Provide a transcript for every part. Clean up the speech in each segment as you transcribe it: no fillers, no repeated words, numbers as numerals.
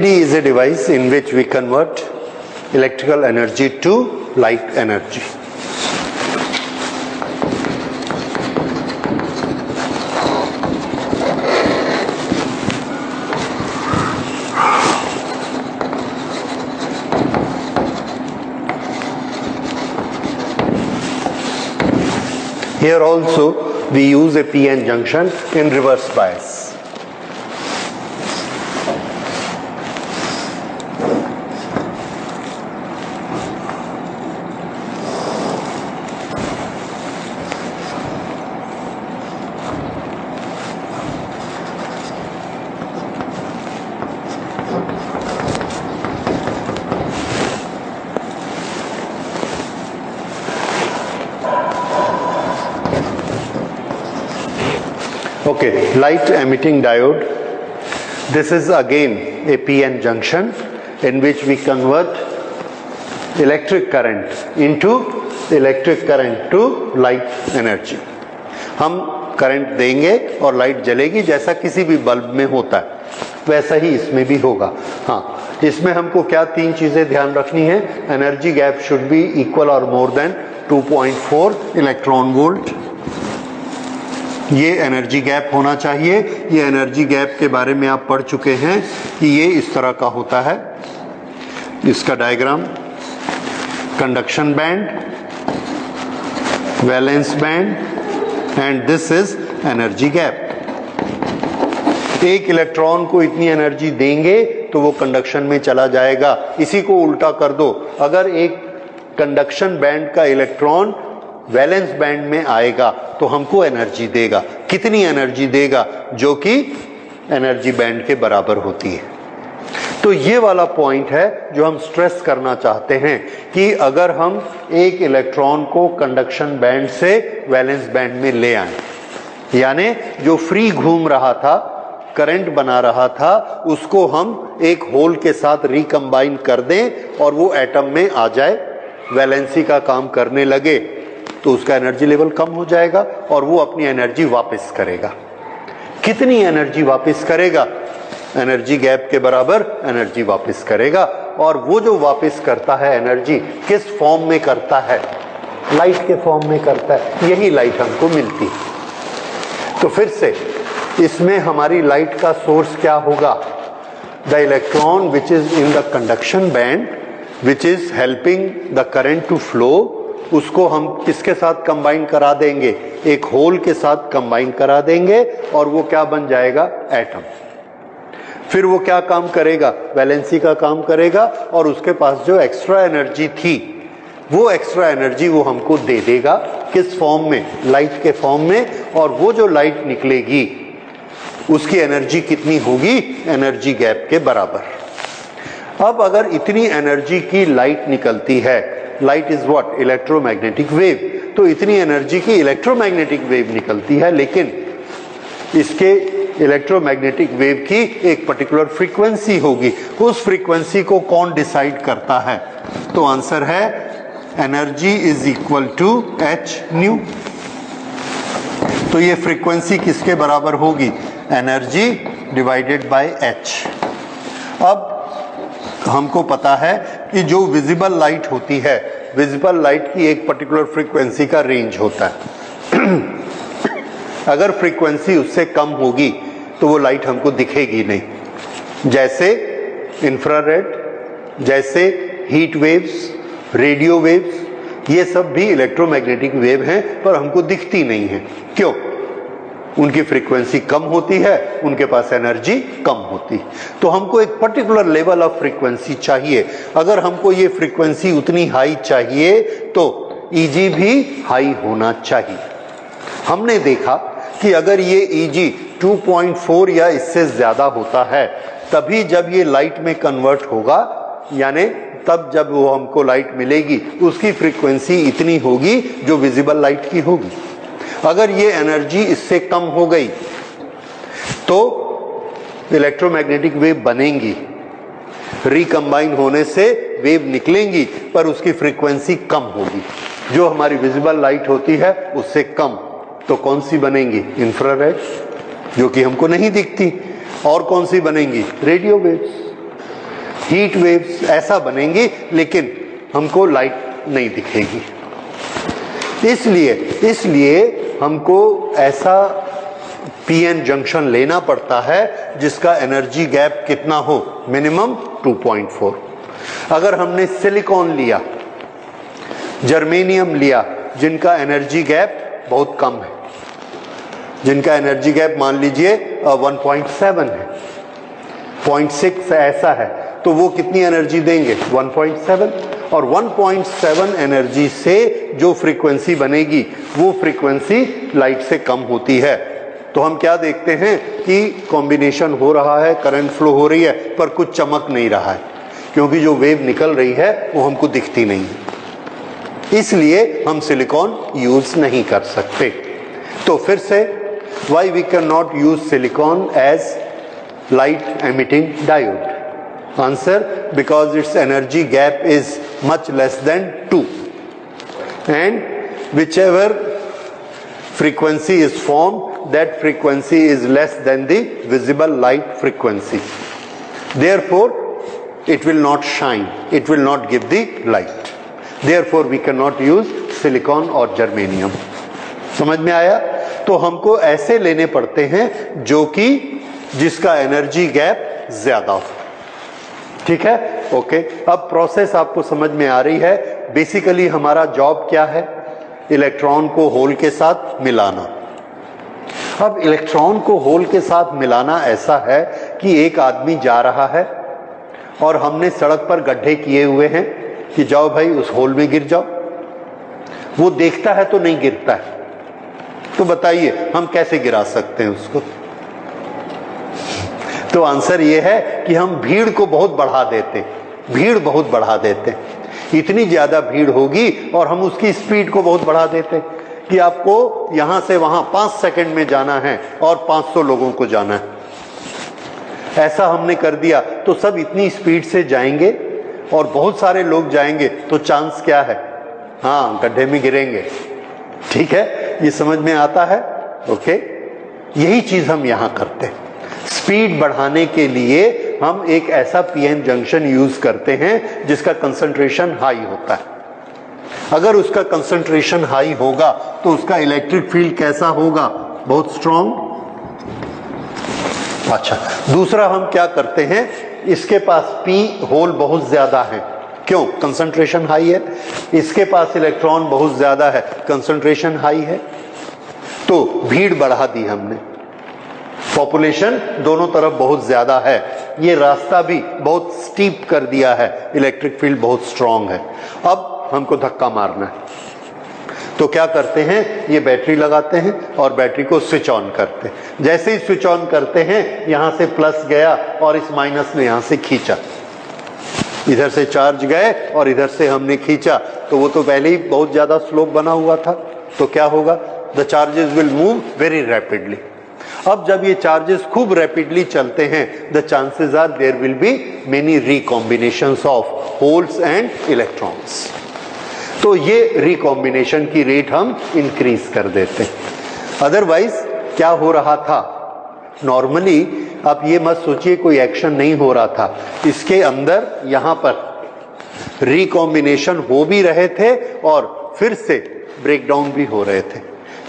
LED is a device in which we convert electrical energy to light energy. Here also we use a PN junction in reverse bias. Okay, light emitting diode. This is again a PN junction in which we convert electric current to light energy. हम current देंगे और light जलेगी, जैसा किसी भी bulb में होता है वैसा ही इसमें भी होगा. हाँ, इसमें हमको क्या 3 चीजें ध्यान रखनी है. Energy gap should be equal और मोर देन 2.4 इलेक्ट्रॉन वोल्ट. ये एनर्जी गैप होना चाहिए. ये एनर्जी गैप के बारे में आप पढ़ चुके हैं कि ये इस तरह का होता है. इसका diagram, conduction band, valence band and this is energy gap. एक इलेक्ट्रॉन को इतनी एनर्जी देंगे तो वो कंडक्शन में चला जाएगा. इसी को उल्टा कर दो, अगर एक कंडक्शन बैंड का इलेक्ट्रॉन वैलेंस बैंड में आएगा तो हमको एनर्जी देगा. कितनी एनर्जी देगा? जो कि एनर्जी बैंड के बराबर होती है. तो ये वाला पॉइंट है जो हम स्ट्रेस करना चाहते हैं कि अगर हम एक इलेक्ट्रॉन को कंडक्शन बैंड से वैलेंस बैंड में ले आए, यानी जो फ्री घूम रहा था, करंट बना रहा था, उसको हम एक होल के साथ रिकंबाइन कर दें और वो एटम में आ जाए, वैलेंसी का काम करने लगे, तो उसका एनर्जी लेवल कम हो जाएगा और वो अपनी एनर्जी वापस करेगा. कितनी एनर्जी वापस करेगा? एनर्जी गैप के बराबर एनर्जी वापस करेगा. और वो जो वापस करता है एनर्जी किस फॉर्म में करता है? लाइट के फॉर्म में करता है. यही लाइट हमको मिलती है. तो फिर से इसमें हमारी लाइट का सोर्स क्या होगा? The electron which is in the conduction band which is helping the current to flow, उसको हम किसके साथ कंबाइन करा देंगे? एक होल के साथ कंबाइन करा देंगे और वो क्या बन जाएगा? एटम. फिर वो क्या काम करेगा? वैलेंसी का काम करेगा और उसके पास जो एक्स्ट्रा एनर्जी थी वो एक्स्ट्रा एनर्जी वो हमको दे देगा. किस फॉर्म में? लाइट के फॉर्म में. और वो जो लाइट निकलेगी उसकी एनर्जी कितनी होगी? एनर्जी गैप के बराबर. अब अगर इतनी एनर्जी की लाइट निकलती है, light is what? Electromagnetic wave. तो इतनी एनर्जी की इलेक्ट्रोमैग्नेटिक वेव निकलती है, लेकिन इसके इलेक्ट्रोमैग्नेटिक वेव की एक पर्टिकुलर फ्रीक्वेंसी होगी. उस फ्रीक्वेंसी को कौन डिसाइड करता है? तो आंसर है energy is equal to H nu. तो ये फ्रीक्वेंसी किसके बराबर होगी? Energy divided by H. अब हमको पता है कि जो विजिबल लाइट होती है, विजिबल लाइट की एक पर्टिकुलर फ्रीक्वेंसी का रेंज होता है. अगर फ्रीक्वेंसी उससे कम होगी तो वो लाइट हमको दिखेगी नहीं. जैसे इंफ्रारेड, जैसे हीट वेव्स, रेडियो वेव्स, ये सब भी इलेक्ट्रोमैग्नेटिक वेव हैं पर हमको दिखती नहीं है. क्यों? उनकी फ्रीक्वेंसी कम होती है, उनके पास एनर्जी कम होती. तो हमको एक पर्टिकुलर लेवल ऑफ फ्रीक्वेंसी चाहिए. अगर हमको ये फ्रीक्वेंसी उतनी हाई चाहिए तो ईजी भी हाई होना चाहिए. हमने देखा कि अगर ये ईजी 2.4 या इससे ज्यादा होता है तभी जब ये लाइट में कन्वर्ट होगा, यानी तब जब वो हमको लाइट मिलेगी उसकी फ्रीक्वेंसी इतनी होगी जो विजिबल लाइट की होगी. अगर ये एनर्जी इससे कम हो गई तो इलेक्ट्रोमैग्नेटिक वेव बनेंगी, रिकंबाइन होने से वेव निकलेंगी पर उसकी फ्रीक्वेंसी कम होगी, जो हमारी विजिबल लाइट होती है उससे कम. तो कौन सी बनेंगी? इंफ्रारेड, जो कि हमको नहीं दिखती. और कौन सी बनेंगी? Radio waves. हीट वेव्स ऐसा बनेंगी, लेकिन हमको लाइट नहीं दिखेगी। इसलिए हमको ऐसा पीएन जंक्शन लेना पड़ता है जिसका एनर्जी गैप कितना हो, मिनिमम 2.4। अगर हमने सिलिकॉन लिया, जर्मेनियम लिया, जिनका एनर्जी गैप बहुत कम है, जिनका एनर्जी गैप मान लीजिए 1.7 है, 0.6 ऐसा है, तो वो कितनी एनर्जी देंगे, 1.7। और 1.7 एनर्जी से जो फ्रीक्वेंसी बनेगी वो फ्रीक्वेंसी लाइट से कम होती है। तो हम क्या देखते हैं कि कॉम्बिनेशन हो रहा है, करंट फ्लो हो रही है, पर कुछ चमक नहीं रहा है, क्योंकि जो वेव निकल रही है वो हमको दिखती नहीं है। इसलिए हम सिलिकॉन यूज नहीं कर सकते। तो फिर से why we cannot use silicon as light emitting diode? Answer, because its energy gap is much less than 2, and whichever frequency is formed, that frequency is less than the visible light frequency. Therefore, it will not shine, it will not give the light. Therefore, we cannot use silicon or germanium. समझ में आया? तो हमको ऐसे लेने पड़ते हैं जो कि जिसका एनर्जी गैप ज्यादा हो। ठीक है, ओके। अब प्रोसेस आपको समझ में आ रही है। बेसिकली हमारा जॉब क्या है, इलेक्ट्रॉन को होल के साथ मिलाना। अब इलेक्ट्रॉन को होल के साथ मिलाना ऐसा है कि एक आदमी जा रहा है और हमने सड़क पर गड्ढे किए हुए हैं कि जाओ भाई उस होल में गिर जाओ। वो देखता है तो नहीं गिरता है, तो बताइए हम कैसे गिरा सकते हैं उसको? तो आंसर ये है कि हम भीड़ को बहुत बढ़ा देते, भीड़ बहुत बढ़ा देते। इतनी ज्यादा भीड़ होगी और हम उसकी स्पीड को बहुत बढ़ा देते कि आपको यहां से वहां 5 सेकंड में जाना है और 500 लोगों को जाना है। ऐसा हमने कर दिया तो सब इतनी स्पीड से जाएंगे और बहुत सारे लोग जाएंगे, तो चांस क्या है, हाँ गड्ढे में गिरेंगे। ठीक है, ये समझ में आता है? ओके, यही चीज हम यहां करते हैं। स्पीड बढ़ाने के लिए हम एक ऐसा पीएन जंक्शन यूज करते हैं जिसका कंसंट्रेशन हाई होता है। अगर उसका कंसंट्रेशन हाई होगा तो उसका इलेक्ट्रिक फील्ड कैसा होगा, बहुत स्ट्रॉन्ग। अच्छा, दूसरा हम क्या करते हैं, इसके पास पी होल बहुत ज्यादा है, क्यों, कंसंट्रेशन हाई है। इसके पास इलेक्ट्रॉन बहुत ज्यादा है, कंसंट्रेशन हाई है, तो भीड़ बढ़ा दी हमने। पॉपुलेशन दोनों तरफ बहुत ज्यादा है, ये रास्ता भी बहुत स्टीप कर दिया है, इलेक्ट्रिक फील्ड बहुत स्ट्रांग है। अब हमको धक्का मारना है, तो क्या करते हैं, ये बैटरी लगाते हैं और बैटरी को स्विच ऑन करते हैं। जैसे ही स्विच ऑन करते हैं, यहां से प्लस गया और इस माइनस ने यहां से खींचा, इधर से चार्ज गए और इधर से हमने खींचा, तो वो तो पहले ही बहुत ज्यादा स्लोप बना हुआ था, तो क्या होगा, the charges will move very rapidly. अब जब ये चार्जेस खूब रैपिडली चलते हैं, the chances are there will be many recombinations of holes and electrons. तो ये रिकॉम्बिनेशन की रेट हम इंक्रीज कर देते हैं। अदरवाइज क्या हो रहा था, नॉर्मली आप ये मत सोचिए कोई एक्शन नहीं हो रहा था, इसके अंदर यहां पर रिकॉम्बिनेशन हो भी रहे थे और फिर से ब्रेकडाउन भी हो रहे थे,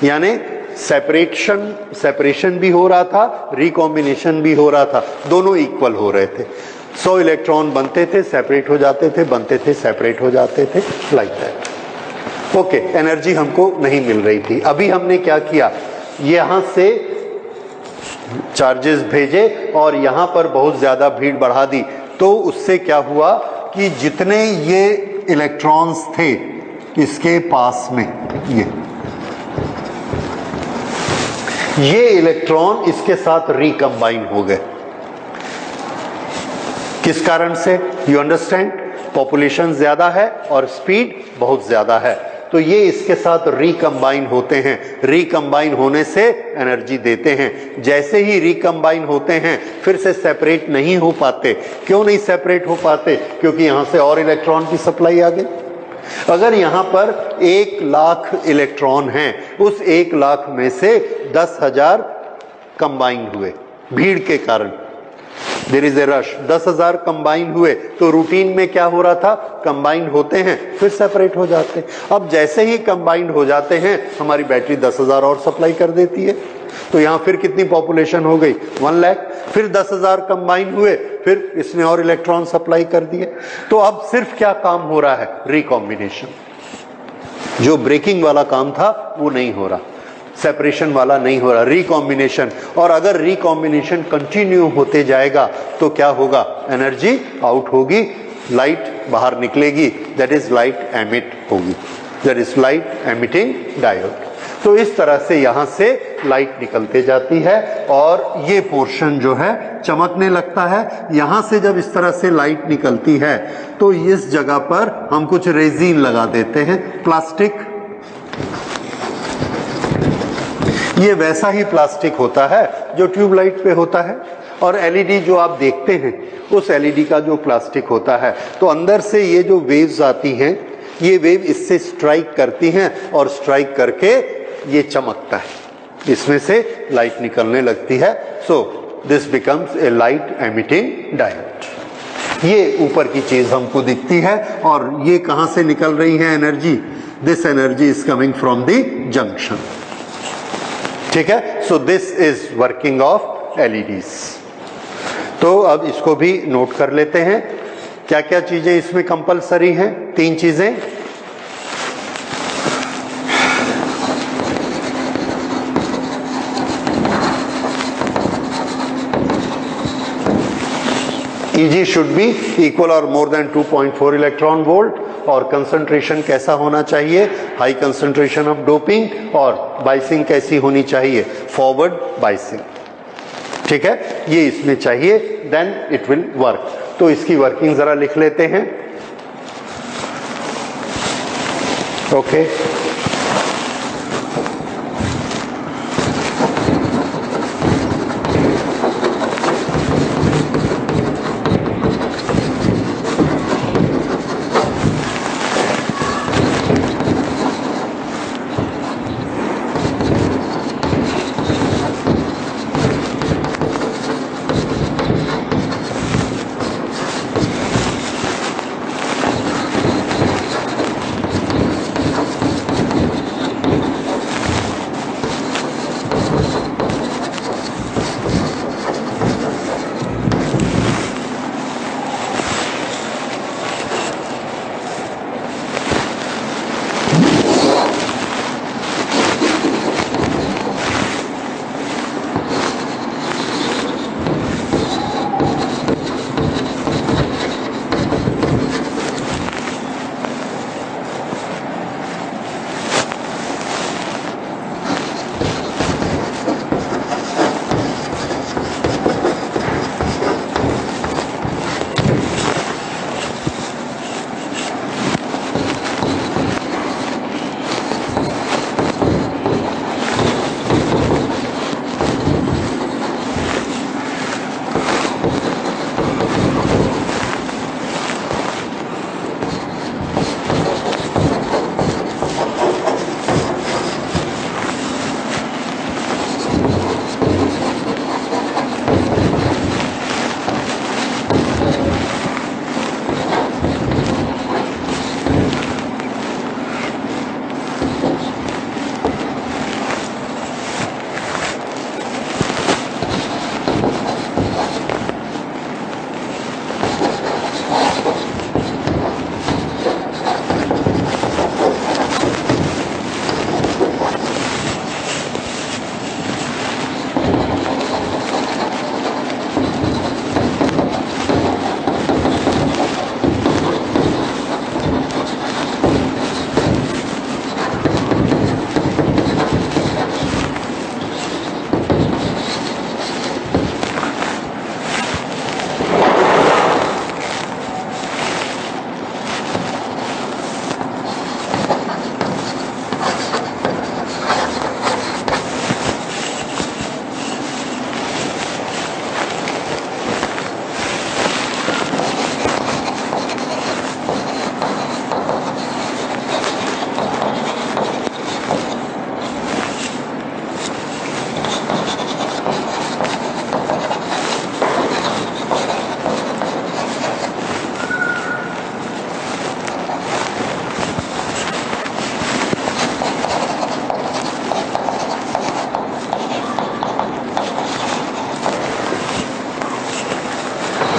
यानी सेपरेशन भी हो रहा था, रिकॉम्बिनेशन भी हो रहा था, दोनों इक्वल हो रहे थे। 100 इलेक्ट्रॉन बनते थे, सेपरेट हो जाते थे, बनते थे, सेपरेट हो जाते थे, लाइक दैट। ओके, एनर्जी हमको नहीं मिल रही थी। अभी हमने क्या किया, यहां से चार्जेस भेजे और यहां पर बहुत ज्यादा भीड़ बढ़ा दी, तो उससे क्या हुआ कि जितने ये इलेक्ट्रॉन्स थे इसके पास में, ये इलेक्ट्रॉन इसके साथ रिकंबाइन हो गए। किस कारण से, यू अंडरस्टैंड, पॉपुलेशन ज्यादा है और स्पीड बहुत ज्यादा है, तो ये इसके साथ रिकंबाइन होते हैं। रिकंबाइन होने से एनर्जी देते हैं। जैसे ही रिकंबाइन होते हैं फिर से सेपरेट नहीं हो पाते। क्यों नहीं सेपरेट हो पाते, क्योंकि यहां से और इलेक्ट्रॉन की सप्लाई आ गई। अगर यहां पर 1 लाख इलेक्ट्रॉन हैं, उस 1 लाख में से 10,000 कंबाइन हुए भीड़ के कारण, there is a rush, 10,000 combine हुए तो रूटीन में क्या हो रहा था, कंबाइन होते हैं फिर सेपरेट हो जाते हैं। अब जैसे ही कंबाइन हो जाते हैं हमारी बैटरी 10,000 और सप्लाई कर देती है। तो यहां फिर कितनी पॉपुलेशन हो गई, 1 लाख। फिर 10,000 कंबाइन हुए, फिर इसने और इलेक्ट्रॉन सप्लाई कर दिए। तो अब सिर्फ क्या काम हो रहा है, रिकॉम्बिनेशन। जो ब्रेकिंग वाला काम था वो नहीं हो रहा, सेपरेशन वाला नहीं हो रहा, रिकॉम्बिनेशन। और अगर रिकॉम्बिनेशन कंटिन्यू होते जाएगा तो क्या होगा, एनर्जी आउट होगी, लाइट बाहर निकलेगी, दैट इज लाइट एमिट होगी, that is light emitting diode. तो इस तरह से यहां से लाइट निकलते जाती है और ये पोर्शन जो है चमकने लगता है। यहां से जब इस तरह से लाइट निकलती है तो इस जगह पर हम कुछ रेजिन लगा देते हैं, प्लास्टिक। ये वैसा ही प्लास्टिक होता है जो ट्यूबलाइट पे होता है। और एलईडी जो आप देखते हैं उस एलईडी का जो प्लास्टिक होता है, तो अंदर से ये जो वेव्स आती हैं, ये वेव इससे स्ट्राइक करती हैं और स्ट्राइक करके ये चमकता है, इसमें से लाइट निकलने लगती है। So this becomes a light emitting diode. ये ऊपर की चीज हमको दिखती है और ये कहां से निकल रही है energy, this energy is coming from the junction. ठीक है, so this is working of LEDs. तो अब इसको भी नोट कर लेते हैं, क्या क्या चीजें इसमें कंपलसरी हैं, 3 चीजें। Eg should be equal or more than 2.4 electron volt और कंसंट्रेशन कैसा होना चाहिए, हाई कंसंट्रेशन ऑफ डोपिंग, और बाइसिंग कैसी होनी चाहिए, फॉरवर्ड बाइसिंग। ठीक है, ये इसमें चाहिए, देन इट विल वर्क। तो इसकी वर्किंग जरा लिख लेते हैं। Okay,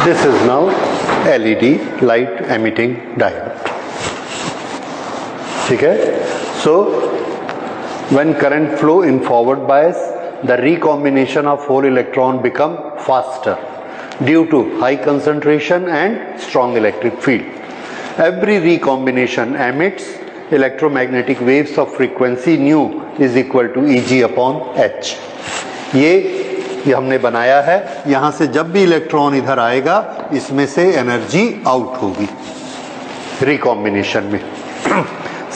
This is now LED light emitting diode. ठीक है? So when current flow in forward bias, the recombination of whole electron become faster due to high concentration and strong electric field. Every recombination emits electromagnetic waves of frequency nu is equal to Eg upon H. ये हमने बनाया है. यहां से जब भी electron इधर आएगा इसमें से एनर्जी आउट होगी रिकॉम्बिनेशन में.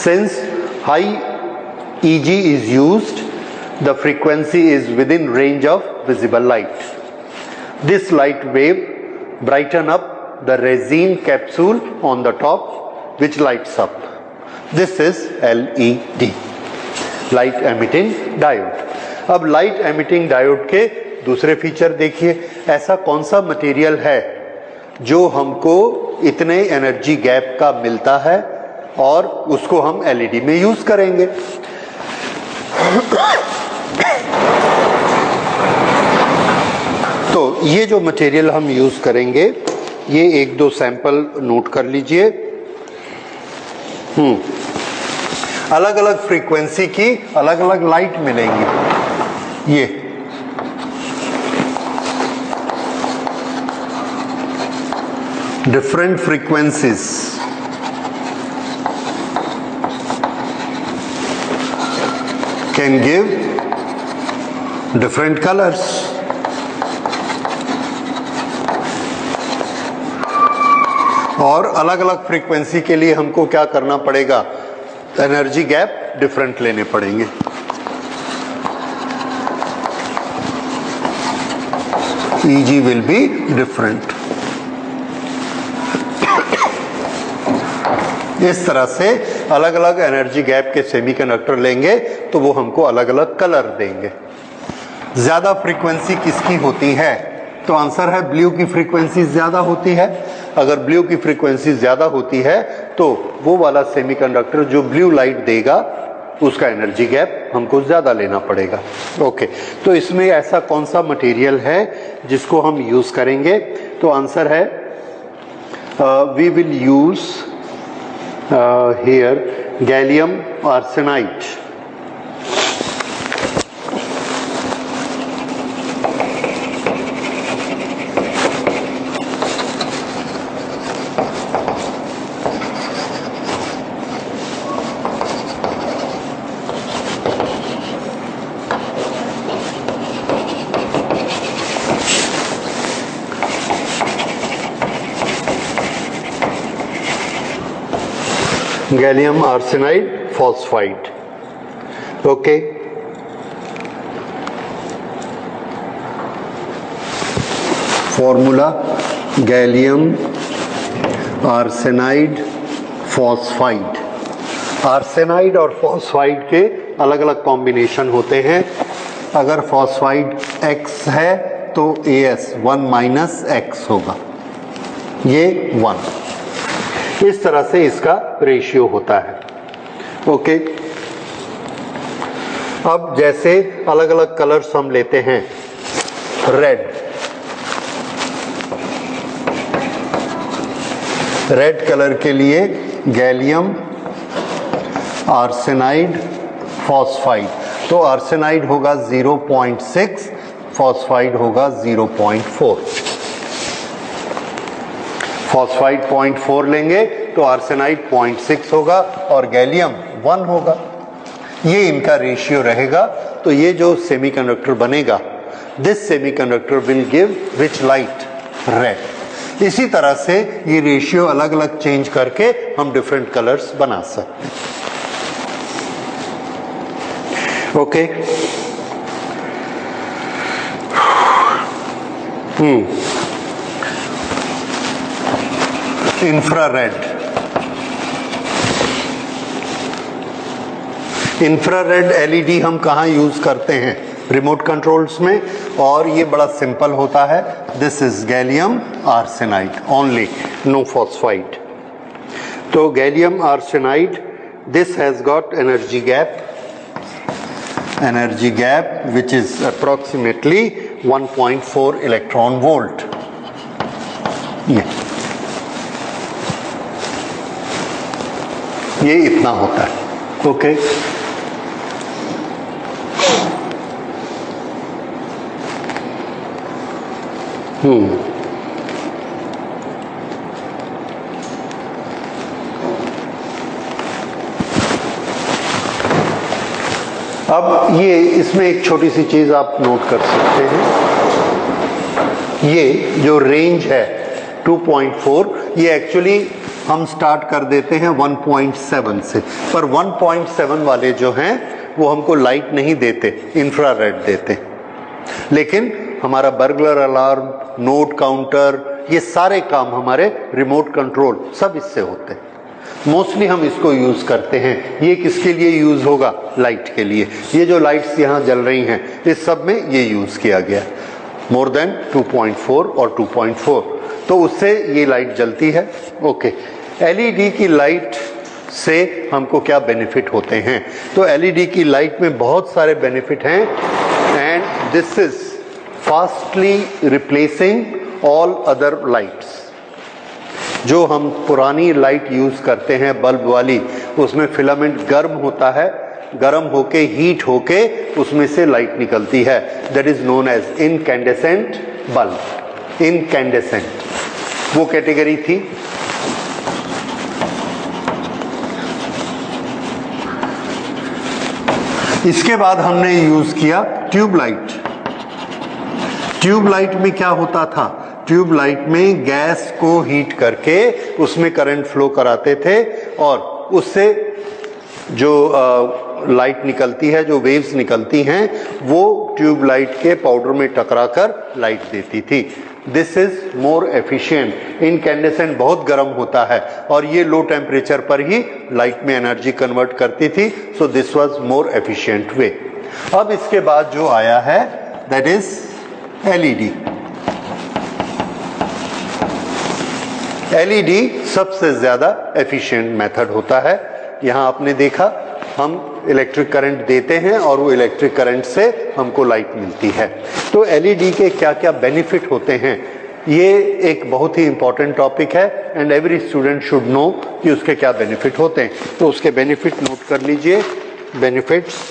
Since high Eg is used, the frequency is within range of visible light. This light wave brighten up the resin capsule on the top, which lights up. This is LED, light emitting diode. अब light emitting diode के दूसरे feature देखिए. ऐसा कौन सा material है जो हमको इतने एनर्जी गैप का मिलता है और उसको हम एलईडी में यूज करेंगे. तो ये जो मटेरियल हम यूज करेंगे ये एक दो सैंपल नोट कर लीजिए. अलग अलग फ्रीक्वेंसी की अलग अलग लाइट मिलेंगी. ये different frequencies can give different colours. और अलग अलग फ्रीक्वेंसी के लिए हमको क्या करना पड़ेगा, एनर्जी गैप डिफरेंट लेने पड़ेंगे. Eg will be different. इस तरह से अलग अलग एनर्जी गैप के सेमीकंडक्टर लेंगे तो वो हमको अलग अलग कलर देंगे. ज्यादा फ्रीक्वेंसी किसकी होती है, तो आंसर है ब्लू की फ्रीक्वेंसी ज्यादा होती है. अगर ब्लू की फ्रीक्वेंसी ज्यादा होती है तो वो वाला सेमीकंडक्टर जो ब्लू लाइट देगा उसका एनर्जी गैप हमको ज्यादा लेना पड़ेगा. ओके, तो इसमें ऐसा कौन सा मटेरियल है जिसको हम यूज करेंगे, तो आंसर है we will use here gallium arsenide. Gallium arsenide phosphide. Okay, formula gallium arsenide phosphide. Arsenide और फॉस्फाइड के अलग अलग कॉम्बिनेशन होते हैं. अगर फॉस्फाइड X है तो AS 1 माइनस X होगा, ये 1. इस तरह से इसका रेशियो होता है. ओके, अब जैसे अलग अलग कलर्स हम लेते हैं. रेड कलर के लिए गैलियम आर्सेनाइड फॉस्फाइड. तो आर्सेनाइड होगा 0.6, फॉस्फाइड होगा 0.4. फॉस्फाइड 0.4 लेंगे तो आर्सेनाइड 0.6 होगा और गैलियम 1 होगा. ये इनका रेशियो रहेगा. तो ये जो सेमीकंडक्टर बनेगा, this semiconductor will give which light, red. इसी तरह से ये रेशियो अलग अलग चेंज करके हम डिफरेंट कलर्स बना सकते हैं. Okay, infrared. इंफ्रारेड एलईडी हम कहाँ यूज करते हैं, रिमोट कंट्रोल्स में, और ये बड़ा सिंपल होता है. This is gallium arsenide only, no phosphide. तो gallium arsenide, this has got energy gap which is approximately 1.4 electron volt. ये इतना होता है। ओके, अब ये इसमें एक छोटी सी चीज आप नोट कर सकते हैं, ये जो रेंज है 2.4, ये एक्चुअली हम स्टार्ट कर देते हैं 1.7 से, पर 1.7 वाले जो हैं वो हमको लाइट नहीं देते, इंफ्रारेड देते। लेकिन हमारा बर्गलर अलार्म, नोट काउंटर, ये सारे काम हमारे रिमोट कंट्रोल सब इससे होते हैं। मोस्टली हम इसको यूज करते हैं। ये किसके लिए यूज होगा? लाइट के लिए। ये जो लाइट्स यहाँ जल रही हैं इस सब में ये यूज किया गया, मोर देन 2.4 और 2.4, तो उससे ये लाइट जलती है। ओके, एलईडी की लाइट से हमको क्या बेनिफिट होते हैं? तो एलईडी की लाइट में बहुत सारे बेनिफिट हैं, and this is fastly replacing all other lights. जो हम पुरानी लाइट यूज करते हैं बल्ब वाली, उसमें फिलामेंट गर्म होता है, गर्म होके हीट होके उसमें से लाइट निकलती है, that is known as incandescent bulb. Incandescent वो कैटेगरी थी। इसके बाद हमने यूज किया ट्यूबलाइट। ट्यूबलाइट में क्या होता था? ट्यूबलाइट में गैस को हीट करके उसमें करंट फ्लो कराते थे, और उससे जो लाइट निकलती है, जो वेव्स निकलती हैं, वो ट्यूबलाइट के पाउडर में टकराकर लाइट देती थी। This is more efficient. Incandescent बहुत गर्म होता है और ये लो टेम्परेचर पर ही लाइट में एनर्जी कन्वर्ट करती थी, so this was more efficient way. अब इसके बाद जो आया है दैट इज एलईडी। एलईडी सबसे ज्यादा एफिशिएंट मेथड होता है। यहां आपने देखा, हम इलेक्ट्रिक करंट देते हैं और वो इलेक्ट्रिक करंट से हमको लाइट मिलती है। तो एलईडी के क्या क्या बेनिफिट होते हैं, ये एक बहुत ही इंपॉर्टेंट टॉपिक है, and every student should know कि उसके क्या बेनिफिट होते हैं। तो उसके बेनिफिट नोट कर लीजिए। बेनिफिट्स,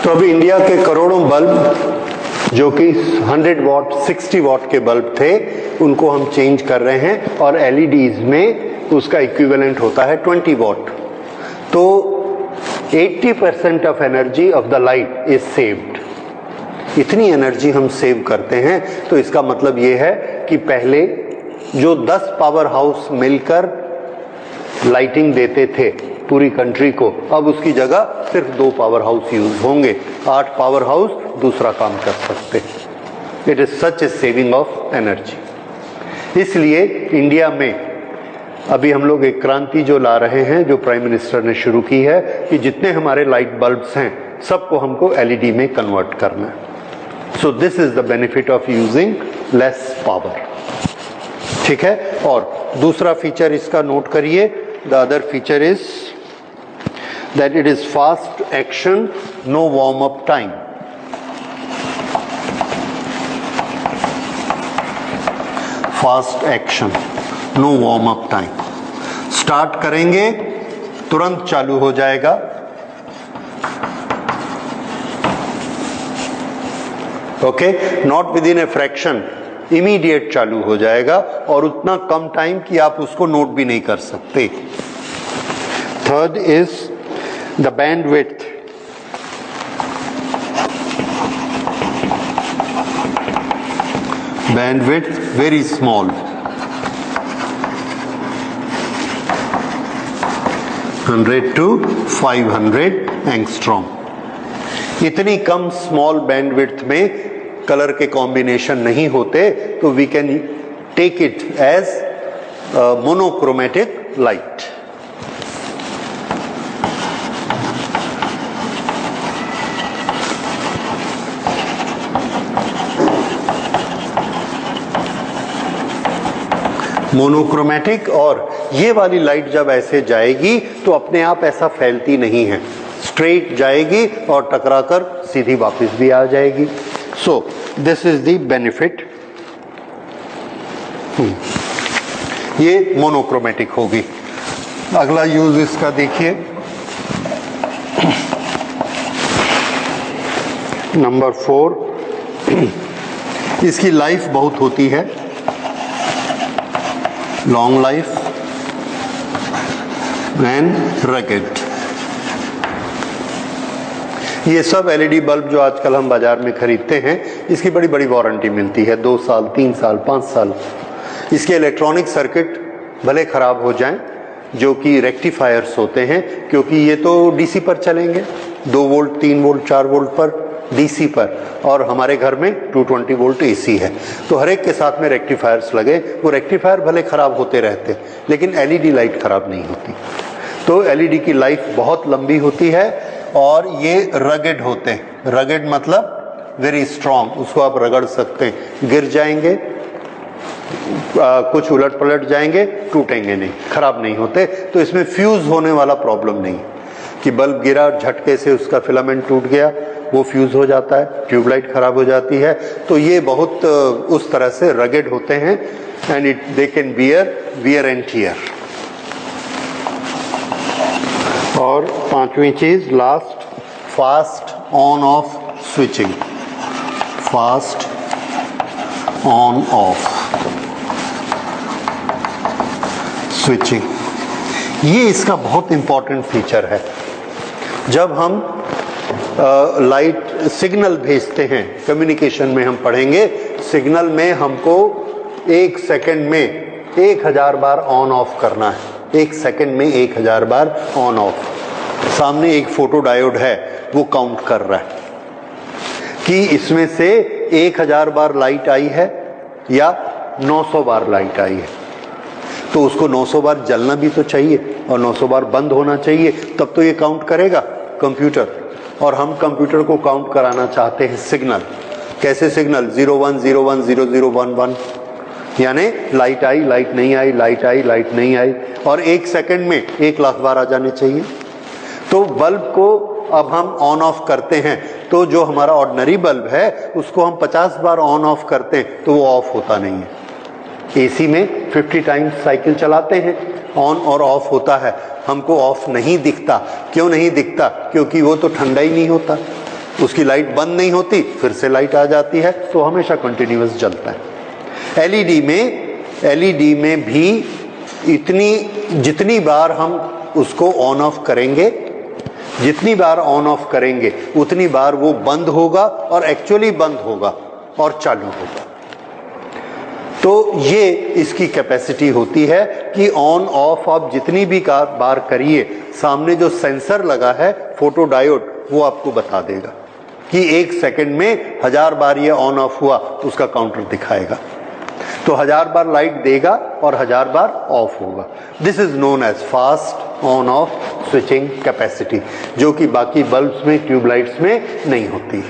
तो अभी इंडिया के करोड़ों बल्ब जो कि 100 वॉट 60 वॉट के बल्ब थे, उनको हम चेंज कर रहे हैं, और एलईडीज में उसका इक्विवेलेंट होता है 20 वॉट। तो 80% of energy of the light is saved. इतनी एनर्जी हम सेव करते हैं, तो इसका मतलब ये है कि पहले जो 10 पावर हाउस मिलकर लाइटिंग देते थे पूरी कंट्री को, अब उसकी जगह सिर्फ 2 पावर हाउस यूज होंगे। 8 पावर हाउस दूसरा काम कर सकते। It is such A saving of energy. इसलिए इंडिया में अभी हम लोग एक क्रांति जो ला रहे हैं, जो प्राइम मिनिस्टर ने शुरू की है, कि जितने हमारे लाइट बल्ब्स हैं सबको हमको एलईडी में कन्वर्ट करना है। So this is the benefit of using less power. ठीक है, और दूसरा फीचर इसका नोट करिए। The other feature is that it is fast action, no warm up time. Fast action, no warm up time. Start करेंगे तुरंत चालू हो जाएगा। Okay, not with in a fraction, immediate चालू हो जाएगा और उतना कम टाइम कि आप उसको नोट भी नहीं कर सकते। Third is the bandwidth. Bandwidth very small, 100 to 500 angstrom. इतनी कम स्मॉल बैंडविड्थ में कलर के कॉम्बिनेशन नहीं होते, तो we can take it as monochromatic light. Monochromatic, और ये वाली लाइट जब ऐसे जाएगी तो अपने आप ऐसा फैलती नहीं है, स्ट्रेट जाएगी और टकराकर सीधी वापस भी आ जाएगी। So this is the benefit. ये मोनोक्रोमेटिक होगी। अगला यूज इसका देखिए, नंबर 4, इसकी लाइफ बहुत होती है, लॉन्ग लाइफ एंड रगेड। ये सब एलईडी बल्ब जो आजकल हम बाजार में खरीदते हैं, इसकी बड़ी बड़ी वारंटी मिलती है, 2 साल, 3 साल, 5 साल। इसके इलेक्ट्रॉनिक सर्किट भले खराब हो जाएं, जो कि रेक्टिफायर्स होते हैं, क्योंकि ये तो डीसी पर चलेंगे, 2 वोल्ट, 3 वोल्ट, 4 वोल्ट पर डीसी पर, और हमारे घर में 220 वोल्ट एसी है, तो हर एक के साथ में रेक्टिफायर्स लगे। वो रेक्टिफायर भले खराब होते रहते, लेकिन एलईडी लाइट खराब नहीं होती। तो एलईडी की लाइफ बहुत लंबी होती है, और ये रगेड होते हैं। रगेड मतलब वेरी स्ट्रांग, उसको आप रगड़ सकते हैं, गिर जाएंगे, कुछ उलट पलट जाएंगे, टूटेंगे नहीं, खराब नहीं होते। तो इसमें फ्यूज होने वाला प्रॉब्लम नहीं कि बल्ब गिरा, झटके से उसका फिलामेंट टूट गया, वो फ्यूज हो जाता है, ट्यूबलाइट खराब हो जाती है। तो ये बहुत उस तरह से रगेड होते हैं, and it they can wear and tear. और 5वीं चीज last, fast on off switching, fast on off switching, ये इसका बहुत इंपॉर्टेंट फीचर है। जब हम लाइट सिग्नल भेजते हैं, कम्युनिकेशन में हम पढ़ेंगे, सिग्नल में हमको 1 सेकंड में 1000 बार ऑन ऑफ करना है, 1 सेकंड में 1000 बार ऑन ऑफ। सामने एक फोटो डायोड है, वो काउंट कर रहा है कि इसमें से 1000 बार लाइट आई है या 900 बार लाइट आई है। तो उसको 900 बार जलना भी तो चाहिए और 900 बार बंद होना चाहिए, तब तो ये काउंट करेगा कंप्यूटर। और हम कंप्यूटर को काउंट कराना चाहते हैं सिग्नल। कैसे सिग्नल? 01 01 00 11, यानी लाइट आई, लाइट नहीं आई, लाइट आई, लाइट नहीं आई, और 1 सेकंड में 1 लाख बार आ जाने चाहिए। तो बल्ब को अब हम ऑन ऑफ करते हैं, तो जो हमारा ऑर्डिनरी बल्ब है उसको हम 50 बार ऑन ऑफ करते हैं तो वो ऑफ होता नहीं है। एसी में 50 टाइम्स साइकिल चलाते हैं, ऑन और ऑफ होता है, हमको ऑफ नहीं दिखता। क्यों नहीं दिखता? क्योंकि वो तो ठंडा ही नहीं होता, उसकी लाइट बंद नहीं होती, फिर से लाइट आ जाती है, तो हमेशा कंटिन्यूअस जलता है। एलईडी में भी जितनी बार हम उसको ऑन ऑफ करेंगे, जितनी बार ऑन ऑफ करेंगे उतनी बार वो बंद होगा, और एक्चुअली बंद होगा और चालू होगा। तो ये इसकी कैपेसिटी होती है कि ऑन ऑफ आप जितनी भी बार करिए, सामने जो सेंसर लगा है फोटो डायोड, वो आपको बता देगा कि 1 सेकंड में 1000 बार ये ऑन ऑफ हुआ, उसका काउंटर दिखाएगा। तो 1000 बार लाइट देगा और 1000 बार ऑफ होगा। This is known as fast on off switching capacity, जो कि बाकी बल्ब्स में, ट्यूबलाइट्स में नहीं होती।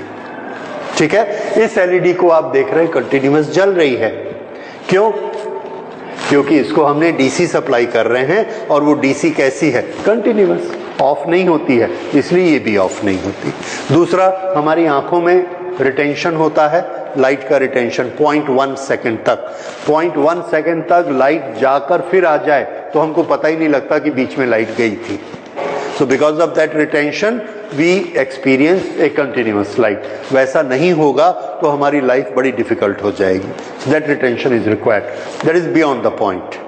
ठीक है, इस एलईडी को आप देख रहे हैं कंटिन्यूअस जल रही है। क्यों? क्योंकि इसको हमने डीसी सप्लाई कर रहे हैं, और वो डीसी कैसी है? कंटिन्यूअस, ऑफ नहीं होती है, इसलिए ये भी ऑफ नहीं होती। दूसरा, हमारी आंखों में रिटेंशन होता है, लाइट का रिटेंशन 0.1 सेकंड तक। 0.1 सेकंड तक लाइट जाकर फिर आ जाए तो हमको पता ही नहीं लगता कि बीच में लाइट गई थी। So because of that retention we experience a continuous light. वैसा नहीं होगा तो हमारी लाइफ बड़ी डिफिकल्ट हो जाएगी. That retention is required. That is beyond the point.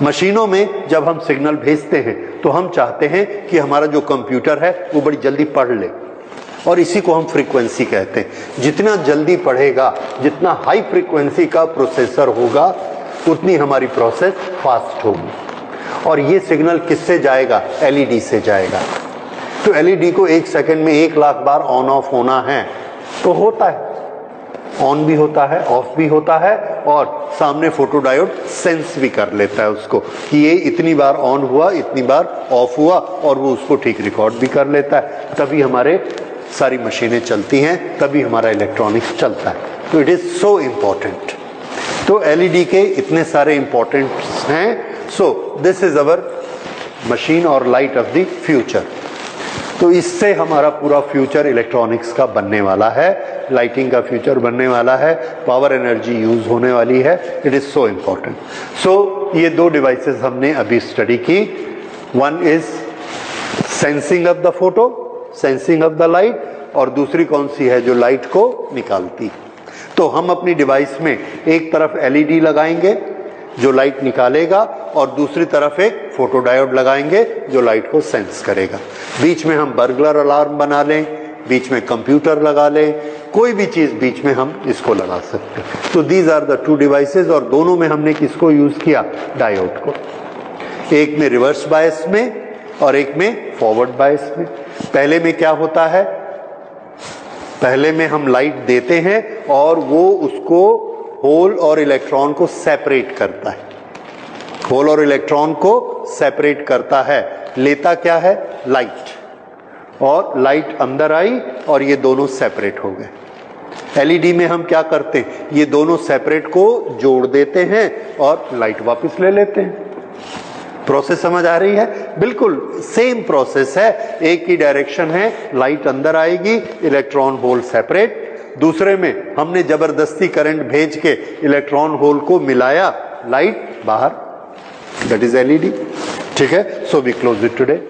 मशीनों में जब हम सिग्नल भेजते हैं तो हम चाहते हैं कि हमारा जो कंप्यूटर है वो बड़ी जल्दी पढ़ ले, और इसी को हम फ्रीक्वेंसी कहते हैं. जितना जल्दी पढ़ेगा, जितना हाई फ्रीक्वेंसी का प्रोसेसर होगा, उतनी हमारी प्रोसेस फास्ट होगी. और ये सिग्नल किससे जाएगा? एलईडी से जाएगा. तो एलईडी को 1 सेकंड में 1 लाख बार ऑन ऑफ होना है तो होता है, ऑन भी होता है, ऑफ भी होता है, और सामने फोटोडायोड सेंस भी कर लेता है उसको कि ये इतनी बार ऑन हुआ, इतनी बार ऑफ हुआ, और वो उसको ठीक रिकॉर्ड भी कर लेता है. तभी हमारे सारी मशीनें चलती हैं, तभी हमारा इलेक्ट्रॉनिक्स चलता है. तो इट इज सो इम्पॉर्टेंट. तो एलईडी के इतने सारे इंपॉर्टेंट्स हैं. So this is our machine और लाइट ऑफ द फ्यूचर. तो इससे हमारा पूरा फ्यूचर इलेक्ट्रॉनिक्स का बनने वाला है, लाइटिंग का फ्यूचर बनने वाला है, पावर एनर्जी यूज होने वाली है. It is so important. So ये 2 डिवाइसेस हमने अभी स्टडी की. One is sensing of the photo, sensing of the light, और दूसरी कौन सी है? जो लाइट को निकालती. तो हम अपनी डिवाइस में एक तरफ एलईडी लगाएंगे जो लाइट निकालेगा, और दूसरी तरफ एक फोटोडायोड लगाएंगे जो लाइट को सेंस करेगा. बीच में हम बर्गलर अलार्म बना लें, बीच में कंप्यूटर लगा लें, कोई भी चीज बीच में हम इसको लगा सकते हैं. तो दीज आर द 2 डिवाइसेस, और दोनों में हमने किसको यूज किया? डायोड को. एक में रिवर्स बायस में और एक में फॉरवर्ड बायस में. पहले में क्या होता है? पहले में हम लाइट देते हैं और वो उसको होल और इलेक्ट्रॉन को सेपरेट करता है. होल और इलेक्ट्रॉन को सेपरेट करता है. लेता क्या है? लाइट. और लाइट अंदर आई और ये दोनों सेपरेट हो गए. एलईडी में हम क्या करते हैं? ये दोनों सेपरेट को जोड़ देते हैं और लाइट वापस ले लेते हैं. प्रोसेस समझ आ रही है? बिल्कुल सेम प्रोसेस है. एक ही डायरेक्शन है. लाइट अंदर आएगी, इलेक्ट्रॉन होल सेपरेट. दूसरे में हमने जबरदस्ती करंट भेज के इलेक्ट्रॉन होल को मिलाया, लाइट बाहर. That is LED. ठीक है. So we close it today.